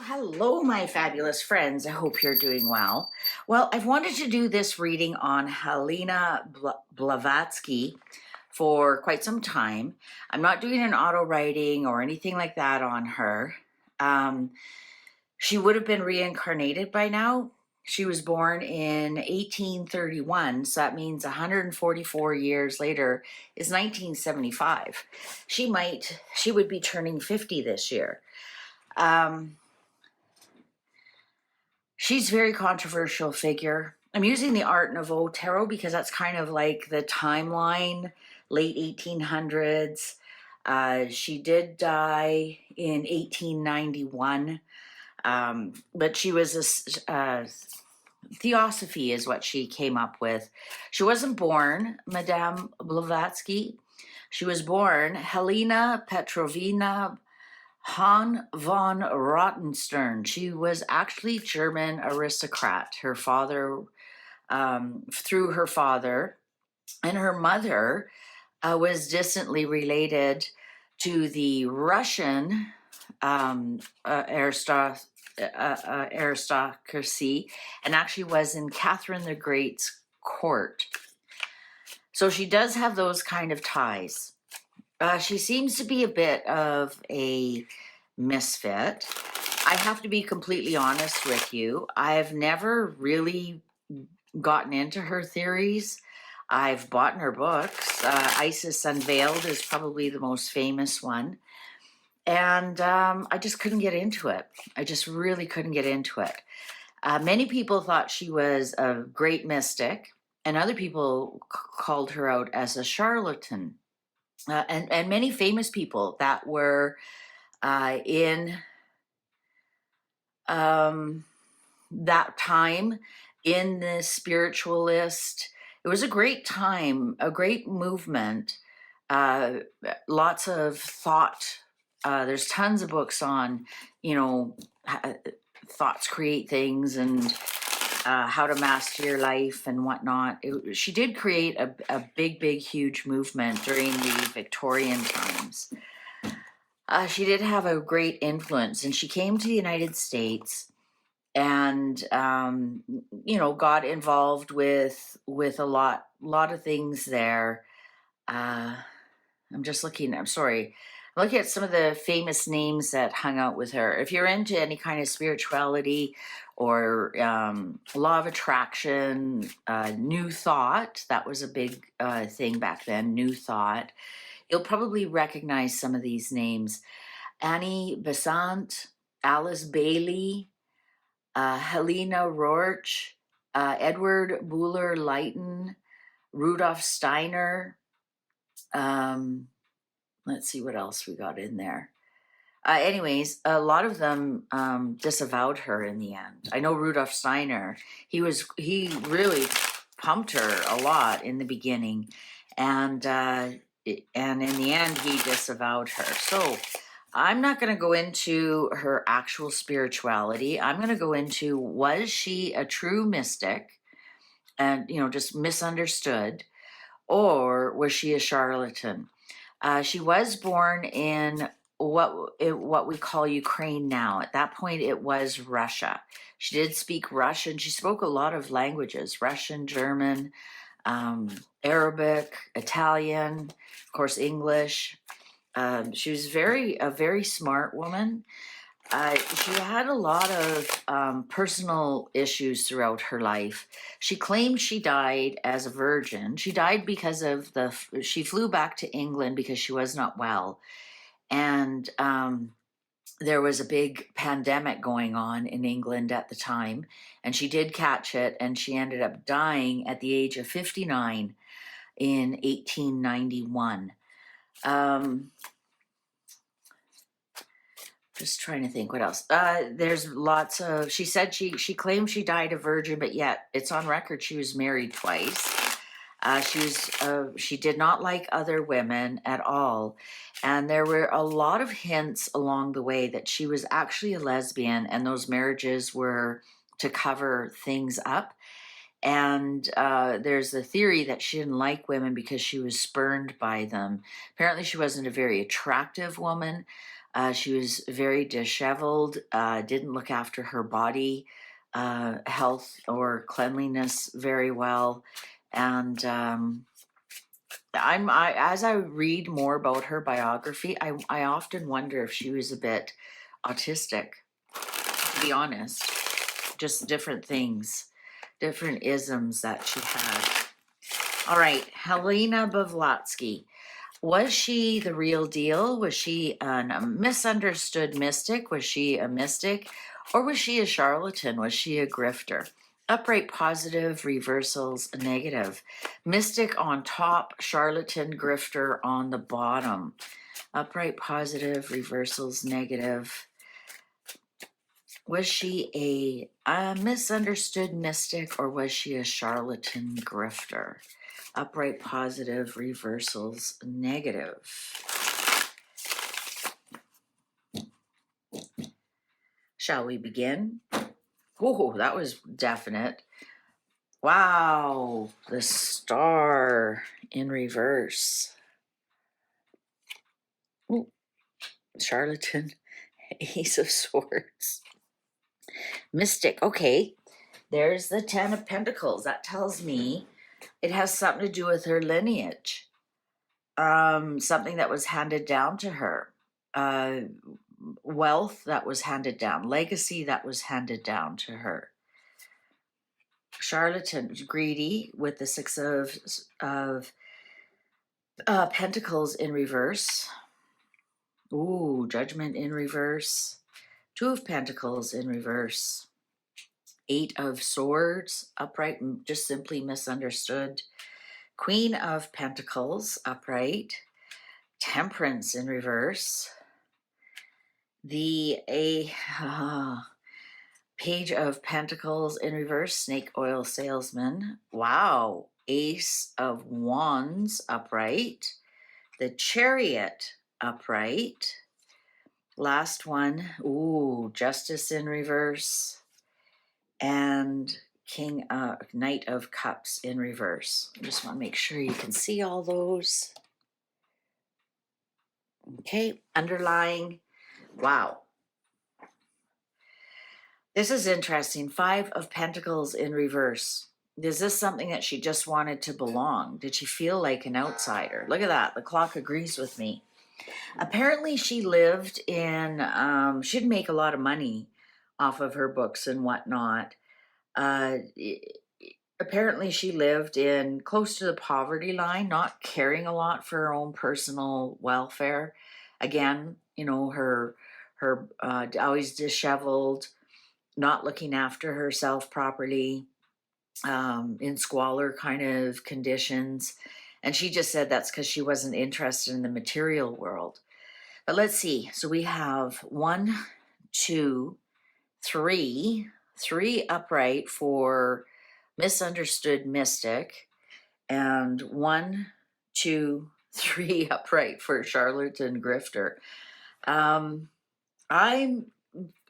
Hello, my fabulous friends. I hope you're doing well. Well, I've wanted to do this reading on Helena Blavatsky for quite some time. I'm not doing an auto writing or anything like that on her. Um, she would have been reincarnated by now. She was born in 1831, so that means 144 years later is 1975. She would be turning 50 this year. She's a very controversial figure. I'm using the Art Nouveau tarot because that's kind of like the timeline, late 1800s. She did die in 1891, but she was theosophy is what she came up with. She wasn't born Madame Blavatsky. She was born Helena Petrovna Han von Rottenstern. She was actually German aristocrat. Her father, through her father, and her mother was distantly related to the Russian aristocracy, and actually was in Catherine the Great's court. So she does have those kind of ties. She seems to be a bit of a misfit. I have to be completely honest with you. I've never really gotten into her theories. I've bought her books. Isis Unveiled is probably the most famous one. And I just couldn't get into it. I just really couldn't get into it. Many people thought she was a great mystic, and other people called her out as a charlatan. And many famous people that were in that time in the spiritualist. It was a great time, a great movement, lots of thought. There's tons of books on, thoughts create things and how to master your life and whatnot. She did create a big, huge movement during the Victorian times. She did have a great influence, and she came to the United States and, got involved with a lot of things there. I'm looking at some of the famous names that hung out with her. If you're into any kind of spirituality or law of attraction, New Thought, that was a big thing back then, New Thought. You'll probably recognize some of these names. Annie Besant, Alice Bailey, Helena Roach, Edward Buller Lytton, Rudolf Steiner. Let's see what else we got in there. Anyways, a lot of them disavowed her in the end. I know Rudolf Steiner, he really pumped her a lot in the beginning, and in the end he disavowed her. So I'm not going to go into her actual spirituality. I'm going to go into, was she a true mystic and just misunderstood, or was she a charlatan? She was born in what we call Ukraine now. At that point, it was Russia. She did speak Russian. She spoke a lot of languages: Russian, German, Arabic, Italian, of course, English. She was a very smart woman. She had a lot of personal issues throughout her life. She claimed she died as a virgin. She died because of she flew back to England because she was not well. And there was a big pandemic going on in England at the time. And she did catch it, and she ended up dying at the age of 59 in 1891. Just trying to think what else. There's lots of, she said she claimed she died a virgin, but yet it's on record she was married twice. She did not like other women at all. And there were a lot of hints along the way that she was actually a lesbian, and those marriages were to cover things up. And there's a theory that she didn't like women because she was spurned by them. Apparently she wasn't a very attractive woman. She was very disheveled, didn't look after her body, health or cleanliness very well. And as I read more about her biography, I often wonder if she was a bit autistic, to be honest. Just different things, different isms that she had. All right, Helena Blavatsky. Was she the real deal? Was she a misunderstood mystic? Was she a mystic? Or was she a charlatan? Was she a grifter? Upright positive, reversals negative. Mystic on top, charlatan, grifter on the bottom. Upright positive, reversals negative. Was she a misunderstood mystic, or was she a charlatan grifter? Upright positive, reversals negative. Shall we begin? Oh, that was definite. Wow, the star in reverse. Ooh, charlatan, Ace of Swords. Mystic, okay. There's the 10 of Pentacles. That tells me it has something to do with her lineage. Something that was handed down to her. Wealth that was handed down. Legacy that was handed down to her. Charlatan, greedy, with the 6 of Pentacles in reverse. Ooh, Judgment in reverse. 2 of Pentacles in reverse. 8 of Swords, upright, just simply misunderstood. Queen of Pentacles, upright. Temperance in reverse. The Page of Pentacles in reverse, snake oil salesman. Wow. Ace of Wands, upright. The Chariot, upright. Last one, ooh, Justice in reverse. And Knight of Cups in reverse. I just want to make sure you can see all those. Okay, underlying. Wow. This is interesting. 5 of Pentacles in reverse. Is this something that she just wanted to belong? Did she feel like an outsider? Look at that. The clock agrees with me. Apparently she lived in, she'd make a lot of money off of her books and whatnot. Apparently she lived in close to the poverty line, not caring a lot for her own personal welfare. Again, you know, her always disheveled, not looking after herself properly, in squalor kind of conditions. And she just said that's because she wasn't interested in the material world. But let's see. So we have 1, 2, 3, 3 upright for misunderstood mystic, and 1, 2, 3 upright for charlatan grifter. I'm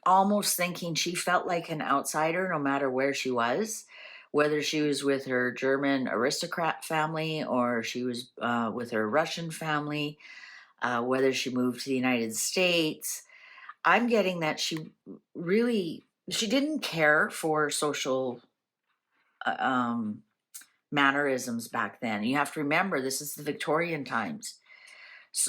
almost thinking she felt like an outsider no matter where she was, whether she was with her German aristocrat family or she was with her Russian family, whether she moved to the United States. I'm getting that she didn't care for social mannerisms back then. You have to remember, this is the Victorian times.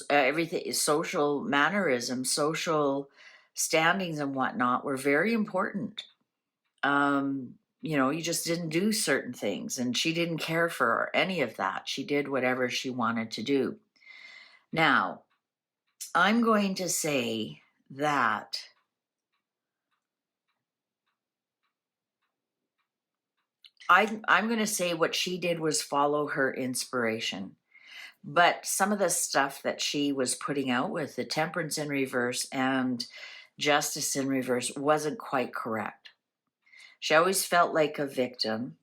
Everything, social mannerisms, social standings and whatnot were very important. You know, you just didn't do certain things, and she didn't care for any of that. She did whatever she wanted to do. Now, I'm going to say that I'm going to say what she did was follow her inspiration. But some of the stuff that she was putting out with the temperance in reverse and justice in reverse wasn't quite correct. She always felt like a victim.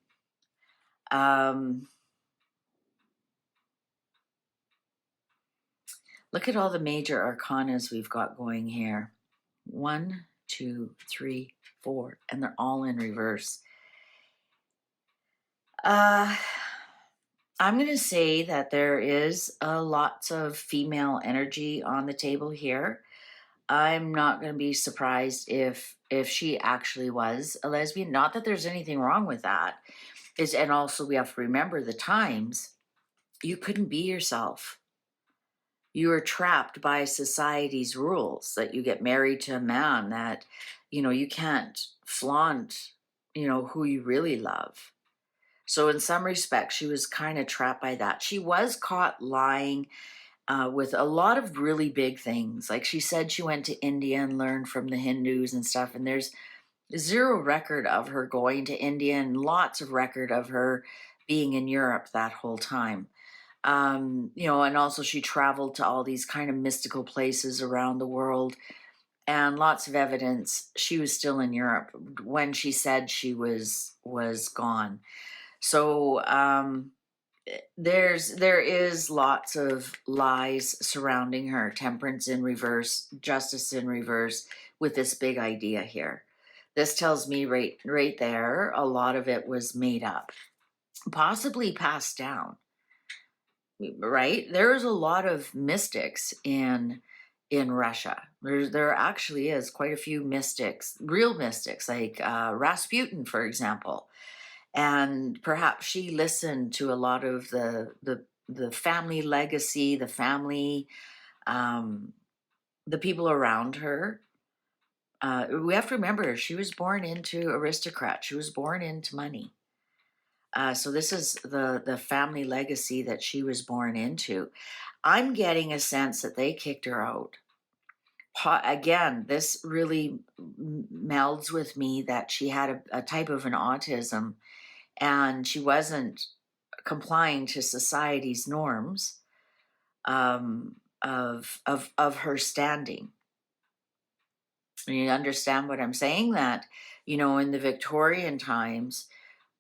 Look at all the major arcanas we've got going here. 1, 2, 3, 4, and they're all in reverse. I'm going to say that there is lots of female energy on the table here. I'm not going to be surprised if she actually was a lesbian. Not that there's anything wrong with that. Is and also we have to remember the times you couldn't be yourself. You were trapped by society's rules that you get married to a man that, you can't flaunt, who you really love. So in some respects, she was kind of trapped by that. She was caught lying with a lot of really big things. Like she said, she went to India and learned from the Hindus and stuff. And there's zero record of her going to India and lots of record of her being in Europe that whole time. And also she traveled to all these kind of mystical places around the world, and lots of evidence she was still in Europe when she said she was gone. So there is lots of lies surrounding her. Temperance in reverse, justice in reverse, with this big idea here. This tells me right there, a lot of it was made up, possibly passed down. Right? There's a lot of mystics in Russia. There actually is quite a few mystics, real mystics, like Rasputin, for example. And perhaps she listened to a lot of the family legacy, the family, um, the people around her. We have to remember she was born into aristocrat. She was born into money. So this is the family legacy that she was born into. I'm getting a sense that they kicked her out. Again, this really melds with me that she had a type of an autism, and she wasn't complying to society's norms of her standing. And you understand what I'm saying? That in the Victorian times,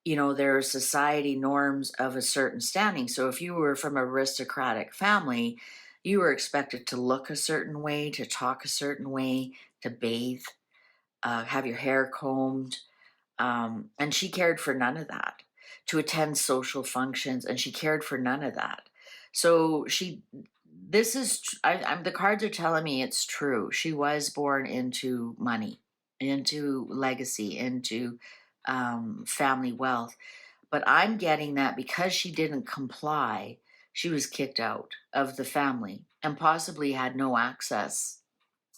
there are society norms of a certain standing. So if you were from an aristocratic family, you were expected to look a certain way, to talk a certain way, to bathe, have your hair combed. And she cared for none of that, to attend social functions, and she cared for none of that. So the cards are telling me it's true. She was born into money, into legacy, into family wealth. But I'm getting that because she didn't comply, she was kicked out of the family and possibly had no access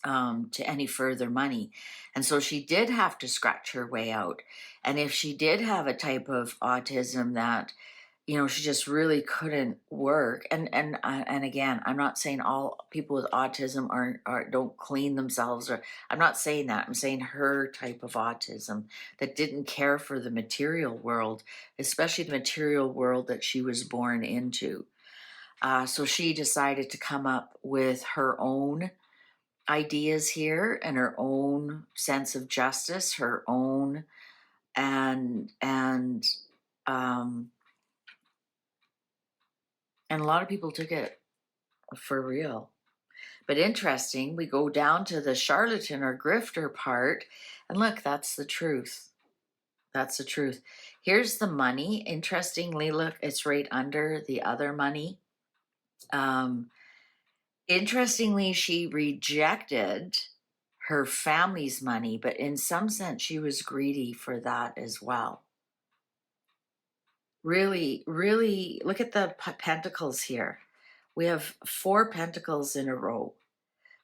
to any further money. And so she did have to scratch her way out. And if she did have a type of autism that, she just really couldn't work. And again, I'm not saying all people with autism are don't clean themselves, or I'm not saying that. I'm saying her type of autism that didn't care for the material world, especially the material world that she was born into. So she decided to come up with her own ideas here and her own sense of justice, her own um and a lot of people took it for real. But interesting, we go down to the charlatan or grifter part, and look, that's the truth. That's the truth. Here's the money. Interestingly, look, it's right under the other money. Interestingly, she rejected her family's money, but in some sense, she was greedy for that as well. Really, really, look at the pentacles here. We have 4 pentacles in a row.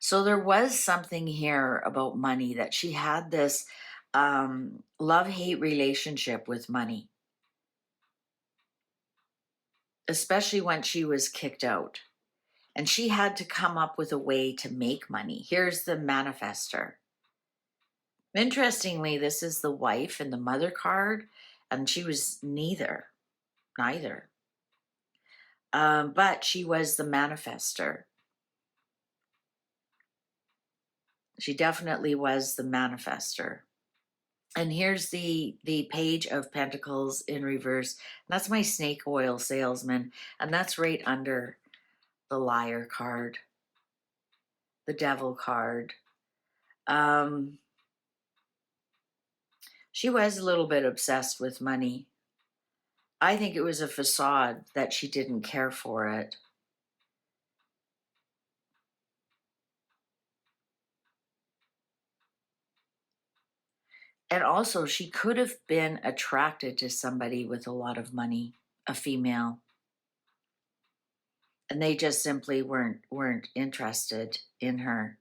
So there was something here about money, that she had this love-hate relationship with money, especially when she was kicked out. And she had to come up with a way to make money. Here's the manifester. Interestingly, this is the wife and the mother card, and she was neither. But she was the manifester. She definitely was the manifester. And here's the page of pentacles in reverse. That's my snake oil salesman, and that's right under the liar card, the devil card. She was a little bit obsessed with money. I think it was a facade that she didn't care for it. And also, she could have been attracted to somebody with a lot of money, a female, and they just simply weren't interested in her,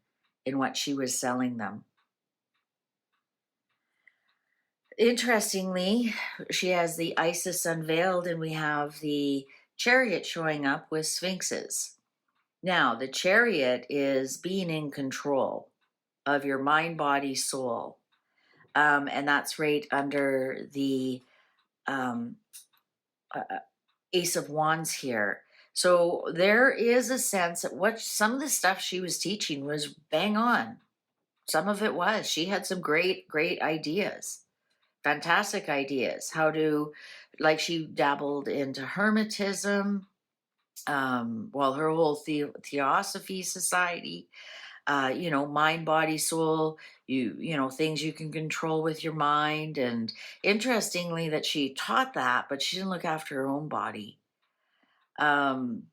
in what she was selling them. Interestingly, she has the Isis unveiled, and we have the chariot showing up with sphinxes. Now, the chariot is being in control of your mind, body, soul. And that's right under the um, Ace of Wands here. So there is a sense that what some of the stuff she was teaching was bang on. Some of it was. She had some great ideas, fantastic ideas. How to, like, she dabbled into hermetism, well, her whole Theosophy Society, mind, body, soul, things you can control with your mind. And interestingly, that she taught that, but she didn't look after her own body. Um,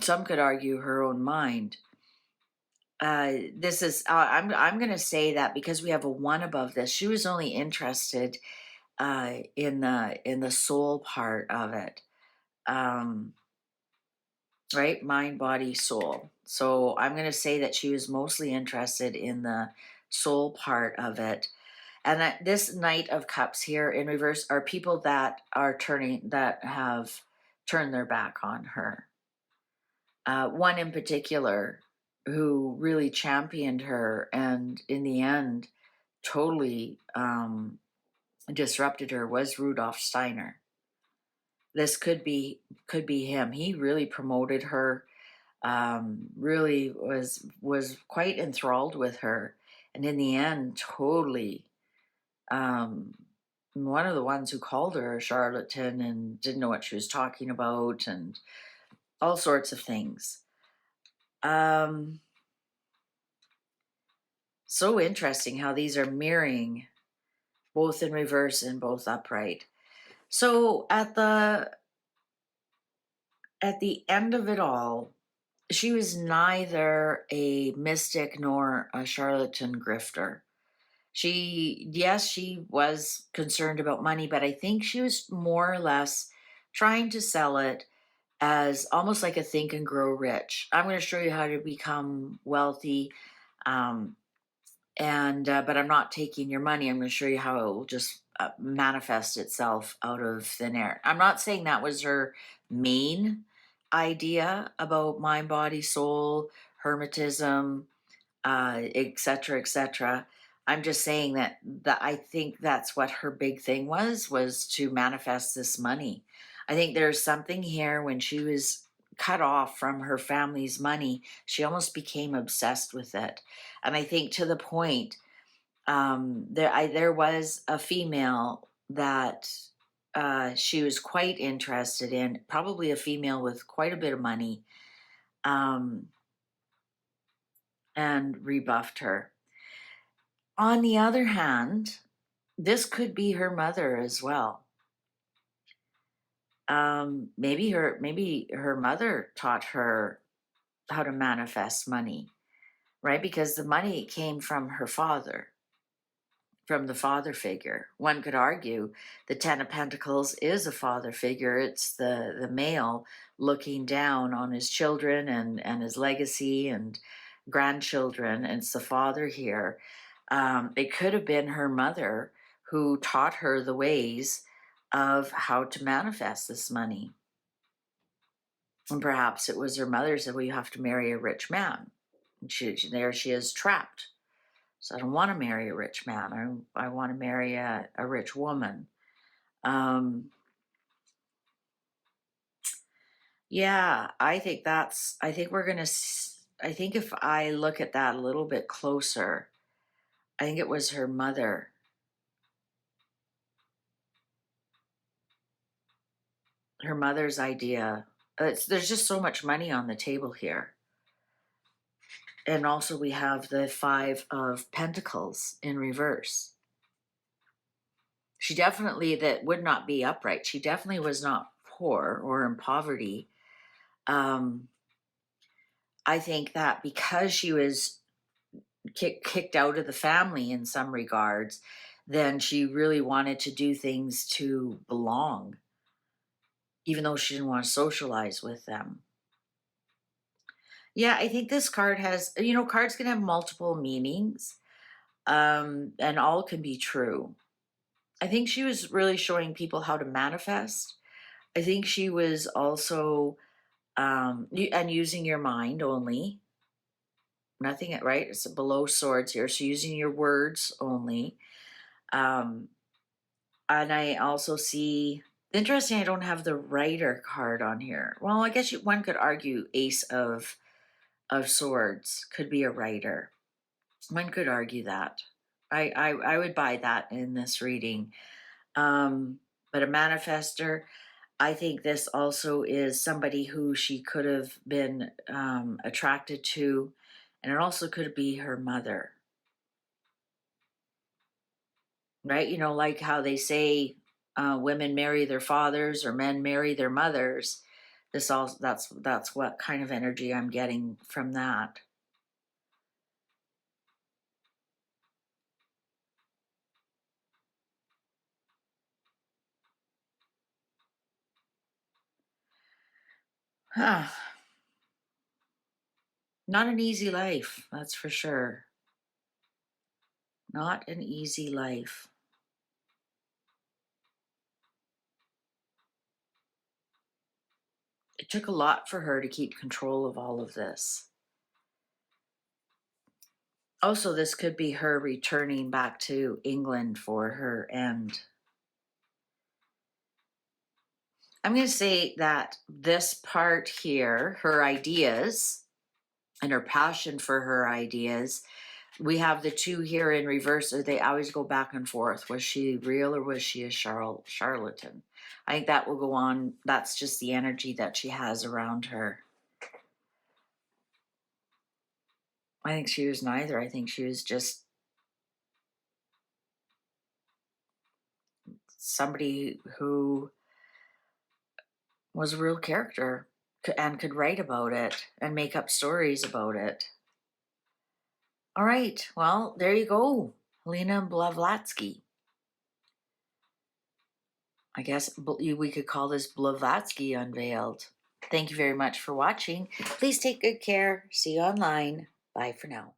some could argue her own mind. This is I'm going to say that because we have a one above this, she was only interested in the soul part of it. Right, mind, body, soul. So I'm going to say that she was mostly interested in the soul part of it. And that this Knight of Cups here in reverse are people that have turned their back on her. One in particular who really championed her and in the end totally disrupted her was Rudolf Steiner. This could be him. He really promoted her, really was quite enthralled with her, and in the end totally one of the ones who called her a charlatan and didn't know what she was talking about and all sorts of things. So interesting how these are mirroring both in reverse and both upright. So at the end of it all, she was neither a mystic nor a charlatan grifter. She was concerned about money, but I think she was more or less trying to sell it as almost like a think and grow rich. I'm going to show you how to become wealthy. But I'm not taking your money. I'm going to show you how it will just manifest itself out of thin air. I'm not saying that was her main idea about mind, body, soul, hermetism, etc., etc. I'm just saying that I think that's what her big thing was to manifest this money. I think there's something here when she was cut off from her family's money, she almost became obsessed with it. And I think to the point, there was a female that she was quite interested in, probably a female with quite a bit of money, and rebuffed her. On the other hand, this could be her mother as well. Maybe her mother taught her how to manifest money, right? Because the money came from her father, from the father figure. One could argue the Ten of Pentacles is a father figure. It's the male looking down on his children and his legacy and grandchildren. And it's the father here. It could have been her mother who taught her the ways of how to manifest this money. And perhaps it was her mother said, well, you have to marry a rich man. And there she is trapped. So I don't want to marry a rich man. I want to marry a rich woman. Yeah, I think I think if I look at that a little bit closer, I think it was her mother. Her mother's idea. There's just so much money on the table here. And also we have the Five of Pentacles in reverse. She definitely, that would not be upright. She definitely was not poor or in poverty. I think that because she was kicked out of the family in some regards, then she really wanted to do things to belong, even though she didn't want to socialize with them. Yeah, I think this card has, cards can have multiple meanings, and all can be true. I think she was really showing people how to manifest. I think she was also, and using your mind only. Nothing, right? It's below swords here. So using your words only. Um, and I also see, interesting, I don't have the writer card on here. Well, I guess one could argue Ace of Swords could be a writer. One could argue that. I would buy that in this reading. But a manifester, I think this also is somebody who she could have been attracted to, and it also could be her mother, right? Like how they say women marry their fathers or men marry their mothers. That's what kind of energy I'm getting from that. Huh. Not an easy life, that's for sure. Not an easy life. It took a lot for her to keep control of all of this. Also, this could be her returning back to England for her end. I'm going to say that this part here, her ideas and her passion for her ideas, we have the two here in reverse. Or they always go back and forth. Was she real or was she a charlatan? I think that will go on. That's just the energy that she has around her. I think she was neither. I think she was just somebody who was a real character and could write about it and make up stories about it. All right, well, there you go. Helena Blavatsky. I guess we could call this Blavatsky Unveiled. Thank you very much for watching. Please take good care. See you online. Bye for now.